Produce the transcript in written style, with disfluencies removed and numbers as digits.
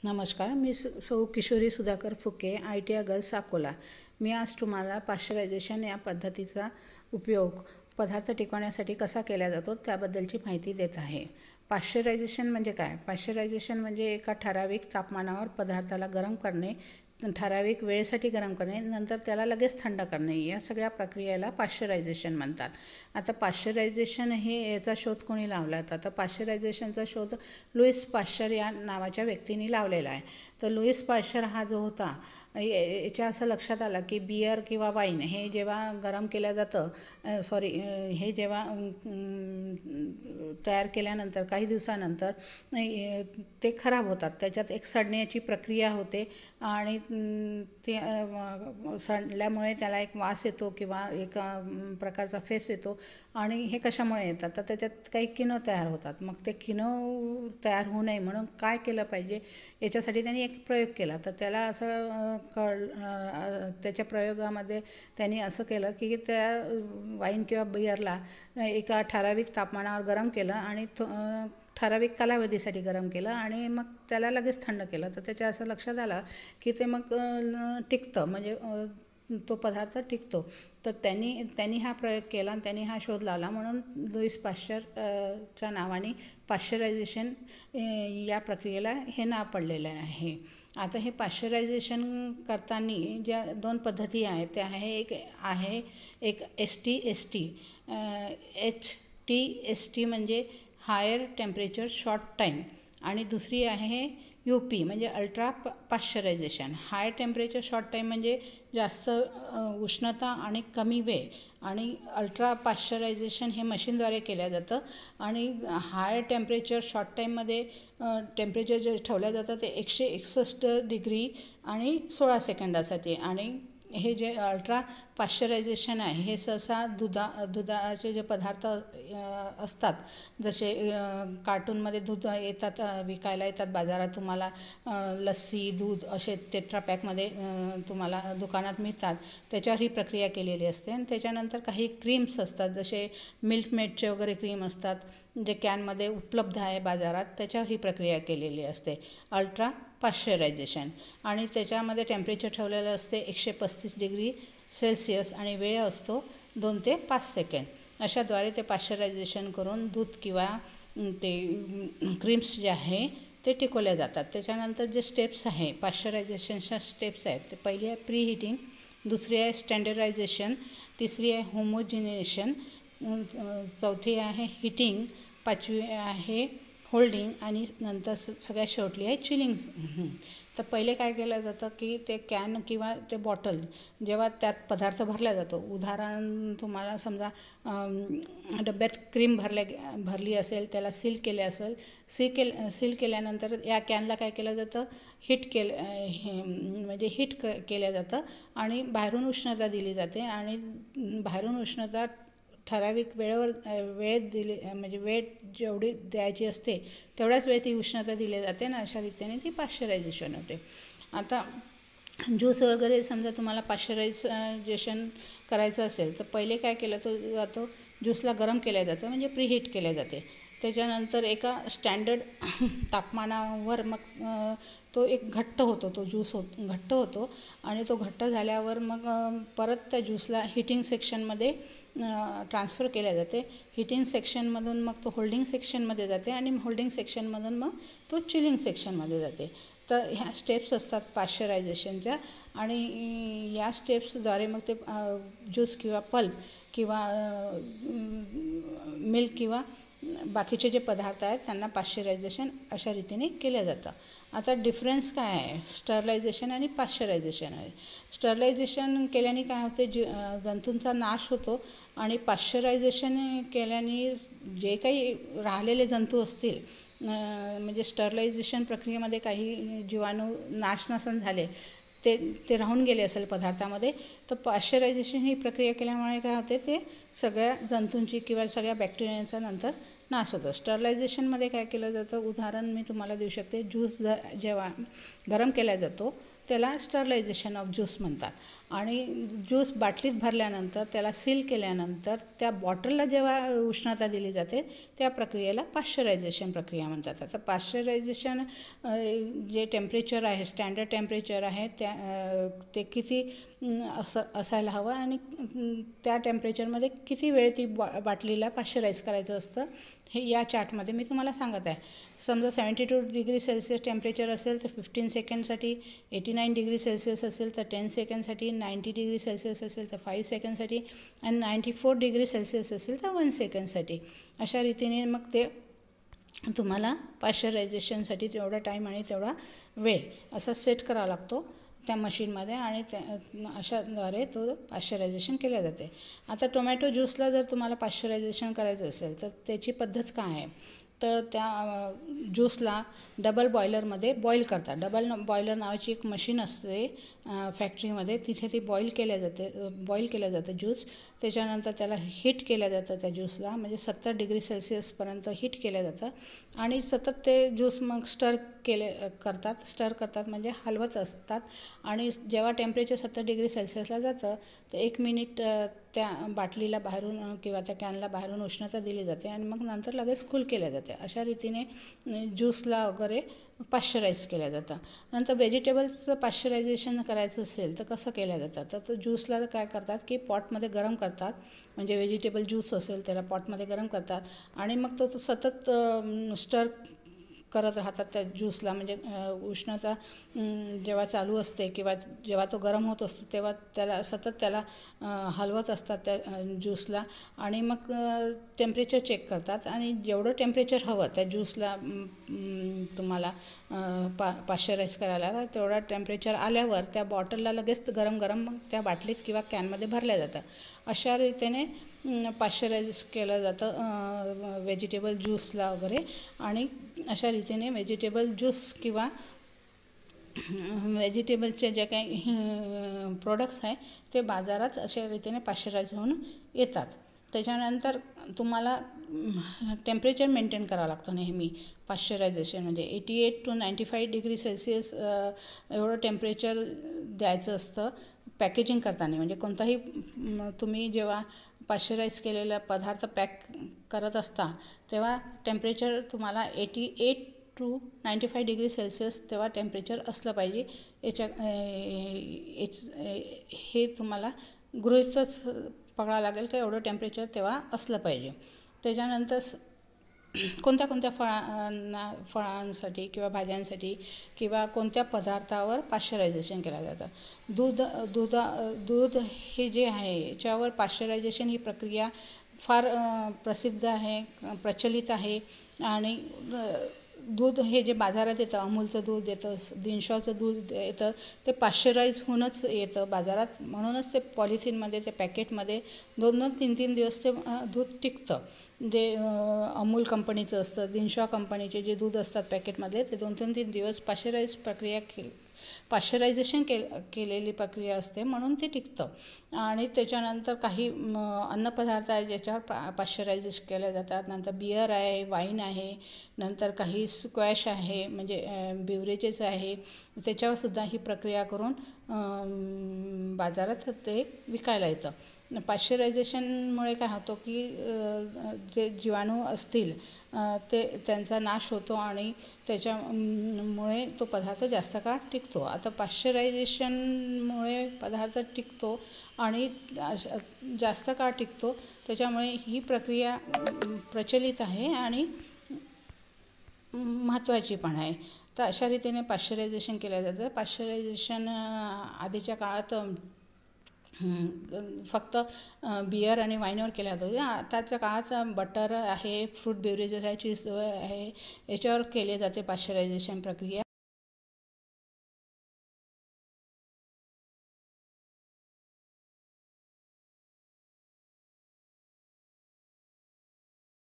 नमस्कार, मी सौ Kishori Sudhakar Phuke, ITI girls Akola. मी आज तुम्हाला पाश्चरायझेशन या पद्धतीचा उपयोग पदार्थ टिकवण्यासाठी कसा केला जातो त्याबद्दलची माहिती देत आहे. पाश्चरायझेशन म्हणजे काय? पाश्चरायझेशन म्हणजे एका ठराविक तापमानावर पदार्थाला गरम करणे, ठराविक वेळेसाठी गरम करणे, नंतर त्याला लगेच थंड करणे, या सगळ्या प्रक्रियेला पाश्चरायझेशन म्हणतात. आता पाश्चरायझेशन याचा शोध कोणी लावला होता? तर पाश्चरायझेशनचा शोध लुईस पाश्चर या नावाच्या व्यक्तीने लावलेला आहे. तर लुईस पाश्चर हा जो होता, याच्या असं लक्षात आलं की बियर किंवा वाईन हे जेव्हा गरम केलं जातं, हे जेव्हा तयार केल्यानंतर काही दिवसानंतर ते खराब होतात. त्याच्यात एक सडण्याची प्रक्रिया होते आणि ते सडल्यामुळे त्याला एक वास येतो किंवा एक प्रकारचा फेस येतो. आणि हे कशामुळे येतात? तर त्याच्यात काही किनो तयार होतात. मग ते किनो तयार होऊ नये म्हणून काय केलं पाहिजे याच्यासाठी त्यांनी एक प्रयोग केला. तर त्याला असं त्याच्या प्रयोगामध्ये त्यांनी असं केलं की त्या वाईन किंवा बियरला एका ठराविक तापमानावर गरम केलं आणि ठराविक कालावधीसाठी गरम केलं आणि मग त्याला लगेच थंड केलं. तर त्याच्या असं लक्षात आलं की ते मग टिकतं, म्हणजे तो पदार्थ टिकतो. तर त्यांनी हा प्रयोग केला आणि त्यांनी हा शोध लावला, म्हणून लुईस पाश्चरच्या नावाने पाश्चरायझेशन या प्रक्रियेला हे नाव पडलेलं आहे. आता हे पाश्चरायझेशन करताना ज्या दोन पद्धती आहेत त्या एक STST. HTST म्हणजे हायर टेम्परेचर शॉर्ट टाईम आणि दुसरी आहे UP म्हणजे ultra pasteurisation. High temperature short time म्हणजे जास्त उष्णता आणि कमी वेळ, आणि अल्ट्रा पाश्चरायझेशन हे मशीनद्वारे केलं जातं. आणि हाय टेम्परेचर शॉर्ट टाईममध्ये टेम्परेचर जे ठेवलं जातं ते 161 डिग्री आणि 16 सेकंदासाठी. आणि हे जे अल्ट्रा पाश्चरायझेशन आहे हे सहसा दुधाचे जे पदार्थ असतात, जसे कार्टूनमध्ये दूध येतात, विकायला येतात बाजारात, तुम्हाला लस्सी दूध असे टेट्रापॅकमध्ये तुम्हाला दुकानात मिळतात, त्याच्यावर ही प्रक्रिया केलेली असते. आणि त्याच्यानंतर काही क्रीम्स असतात, जसे मिल्कमेडचे वगैरे क्रीम असतात जे कॅनमध्ये उपलब्ध आहे बाजारात, त्याच्यावर ही प्रक्रिया केलेली असते अल्ट्रा पाश्चरायझेशन. आणि त्याच्यामध्ये टेम्परेचर ठेवलेलं असते 135 डिग्री सेल्सिअस आणि वेळ असतो 2 ते 5 सेकंड. अशाद्वारे ते पाश्चरायझेशन करून दूध किंवा ते क्रीम्स जे आहे ते टिकवल्या जातात. त्याच्यानंतर जे स्टेप्स आहे पाश्चरायझेशनच्या स्टेप्स आहेत, ते पहिली आहे प्री हीटिंग, दुसरी आहे स्टँडर्डायझेशन, तिसरी आहे होमोजिनेशन, चौथी आहे हीटिंग, पाचवी आहे होल्डिंग आणि नंतर सगळ्यात शेवटली आहे चिलिंग. तर पहिले काय केलं जातं की ते कॅन किंवा ते बॉटल जेव्हा त्यात पदार्थ भरला जातो, उदाहरण तुम्हाला समजा डब्यात क्रीम भरली असेल, त्याला सील केले असेल, सील केल्यानंतर या कॅनला काय केलं जातं, म्हणजे हीट केलं जातं आणि बाहेरून उष्णता दिली जाते. आणि बाहेरून उष्णता ठराविक वेळेत म्हणजे वेळ जेवढी द्यायची असते तेवढ्याच वेळ ती उष्णता दिली जाते ना, अशा रीतीने ती पाश्चरायझेशन होते. आता ज्यूस वगैरे समजा तुम्हाला पाश्चरायझेशन करायचं असेल तर पहिले काय केलं जातं, ज्यूसला गरम केलं जातं, म्हणजे प्रीहीट केले जाते. त्याच्यानंतर एका स्टँडर्ड तापमानावर मग तो एक घट्ट होतो, तो ज्यूस घट्ट होतो. आणि तो घट्ट झाल्यावर मग परत त्या ज्यूसला हीटिंग सेक्शनमध्ये ट्रान्सफर केल्या जाते. हीटिंग सेक्शनमधून मग तो होल्डिंग सेक्शनमध्ये जाते आणि होल्डिंग सेक्शनमधून मग तो चिलिंग सेक्शनमध्ये जाते. तर ह्या स्टेप्स असतात पाश्चरायझेशनच्या. आणि या स्टेप्सद्वारे मग ते ज्यूस किंवा पल्प किंवा मिल्क किंवा बाकीचे जे पदार्थ आहेत त्यांना पाश्चरायझेशन अशा रीतीने केलं जातं. आता डिफरन्स काय आहे स्टरलायझेशन आणि पाश्चरायझेशन आहे. स्टरलायझेशन केल्याने काय होते, जंतूंचा नाश होतो. आणि पाश्चरायझेशन केल्याने जे काही राहिलेले जंतू असतील, म्हणजे स्टरलायझेशन प्रक्रियेमध्ये काही जीवाणू नाश नसून झाले, ते राहून गेले असेल पदार्थामध्ये, तर पाश्चरायझेशन ही प्रक्रिया केल्यामुळे काय होते, ते सगळ्या जंतूंची किंवा सगळ्या बॅक्टेरियांचा नंतर नाश होतो. स्टरलायझेशनमध्ये काय केलं जातं, उदाहरण मी तुम्हाला देऊ शकते. ज्यूस जेव्हा गरम केला जातो त्याला स्टरलायझेशन ऑफ ज्यूस म्हणतात. आणि ज्यूस बाटलीत भरल्यानंतर त्याला सील केल्यानंतर त्या बॉटलला जेव्हा उष्णता दिली जाते त्या प्रक्रियेला पाश्चरायझेशन प्रक्रिया म्हणतात. आता पाश्चरायझेशन जे टेम्परेचर आहे, स्टँडर्ड टेम्परेचर आहे ते किती असायला हवं आणि त्या टेम्परेचरमध्ये किती वेळ ती बाटलीला पाश्चराईज करायचं असतं हे या चार्टमध्ये मी तुम्हाला सांगत आहे. समजा 72 डिग्री सेल्सिअस टेम्परेचर असेल तर 15 सेकंडसाठी, 89 डिग्री सेल्सिअस असेल तर 10 सेकंडसाठी, 90 डिग्री सेल्सिअस असेल तर 5 सेकंडसाठी आणि 94 डिग्री सेल्सिअस असेल तर 1 सेकंडसाठी. अशा रीतीने मग ते तुम्हाला पाश्चरायझेशनसाठी तेवढा टाईम आणि तेवढा वेळ असा सेट करावा लागतो त्या मशीनमध्ये आणि अशाद्वारे तो पाश्चरायझेशन केले जाते. आता टोमॅटो ज्यूसला जर तुम्हाला पाश्चरायझेशन करायचं असेल तर त्याची पद्धत काय आहे तर त्या ज्यूसला डबल बॉयलरमध्ये बॉईल करतात. डबल बॉयलर नावाची एक मशीन असते फॅक्टरीमध्ये, तिथे ती बॉईल केलं जातं ज्यूस. त्याच्यानंतर त्याला हीट केलं जातं त्या ज्यूसला, म्हणजे 70 डिग्री सेल्सिअसपर्यंत हीट केलं जातं आणि सतत ते ज्यूस मग स्टर करतात म्हणजे हलवत असतात आणि जेव्हा टेम्परेचर 70 डिग्री सेल्सिअसला जातं तर 1 मिनिट त्या बाटलीला बाहेरून किंवा त्या कॅनला बाहेरून उष्णता दिली जाते आणि मग नंतर लगेच कूल केल्या जाते. अशा रीतीने ज्यूसला वगैरे पाश्चराईज केलं जातं. नंतर व्हेजिटेबल्सचं पाश्चरायझेशन करायचं असेल तर कसं केलं जातं तर ज्यूसला काय करतात की पॉटमध्ये गरम करतात, म्हणजे व्हेजिटेबल ज्यूस असेल त्याला पॉटमध्ये गरम करतात आणि मग तो सतत स्टर करत राहतात त्या ज्यूसला, म्हणजे उष्णता जेव्हा चालू असते किंवा जेव्हा तो गरम होत असतो तेव्हा सतत त्याला हलवत असतात त्या ज्यूसला आणि मग टेम्परेचर चेक करतात आणि जेवढं टेम्परेचर हवं त्या ज्यूसला तुम्हाला पाश्चराईज करायला तेवढा टेम्परेचर आल्यावर त्या बॉटलला लगेच गरम मग त्या बाटलीत किंवा कॅनमध्ये भरल्या जातं. अशा रीतीने पाश्चराईज केलं जातं व्हेजिटेबल ज्यूसला वगैरे आणि अशा रीतीने व्हेजिटेबल ज्यूस किंवा व्हेजिटेबलचे जे काही प्रोडक्ट्स आहे ते बाजारात अशा रीतीने पाश्चराईज होऊन येतात. त्याच्यानंतर तुम्हाला टेम्परेचर मेंटेन करावं लागतं नेहमी पाश्चरायझेशन म्हणजे 88 to 95 डिग्री सेल्सिअस एवढं टेम्परेचर द्यायचं असतं पॅकेजिंग करताना. म्हणजे कोणताही तुम्ही जेव्हा पाश्चराईज केलेला पदार्थ पॅक करत असता तेव्हा टेम्परेचर तुम्हाला 88 to 95 डिग्री सेल्सिअस तेव्हा टेम्परेचर असलं पाहिजे. हे तुम्हाला गृहीतच पकडावं लागेल की एवढं टेम्परेचर तेव्हा असलं पाहिजे. त्याच्यानंतर कोणत्या फळांसाठी किंवा भाज्यांसाठी किंवा कोणत्या पदार्थावर पाश्चरायझेशन केलं जातं. दूध हे जे आहे याच्यावर पाश्चरायझेशन ही प्रक्रिया फार प्रसिद्ध आहे, प्रचलित आहे आणि दूध हे जे बाजारात येतं, अमूलचं दूध येतं, दिनशॉचं दूध येतं, ते पाश्चराईज होऊनच येतं बाजारात. म्हणूनच ते पॉलिथिनमध्ये ते पॅकेटमध्ये 2-3 दिवस ते दूध टिकतं. जे अमूल कंपनीचं असतं, दिनशॉ कंपनीचे जे दूध असतात पॅकेटमधले ते 2-3 दिवस पाश्चरायझेशन केलेली प्रक्रिया असते म्हणून ते टिकतं. आणि त्याच्यानंतर काही अन्नपदार्थ आहे ज्याच्यावर पाश्चरायझेश केल्या जातात. नंतर बियर आहे, वाईन आहे, नंतर काही स्क्वॅश आहे म्हणजे बिवरेजेस आहे, त्याच्यावरसुद्धा ही प्रक्रिया करून बाजारात ते विकायला येतं. पाश्चरायझेशनमुळे काय होतं की जे जीवाणू असतील त्यांचा नाश होतो आणि त्याच्यामुळे तो पदार्थ जास्त काळ टिकतो. आता पाश्चरायझेशनमुळे पदार्थ टिकतो आणि जास्त काळ टिकतो, त्याच्यामुळे ही प्रक्रिया प्रचलित आहे आणि महत्त्वाची पण आहे. तर अशा रीतीने पाश्चरायझेशन केलं जातं. पाश्चरायझेशन आधीच्या काळात फक्त बियर आणि वाईनवर केल्या जातं. आताच्या काळात बटर आहे, फ्रूट बेवरेजेस आहे, चीज आहे, याच्यावर केले जाते पाश्चरायझेशन प्रक्रिया.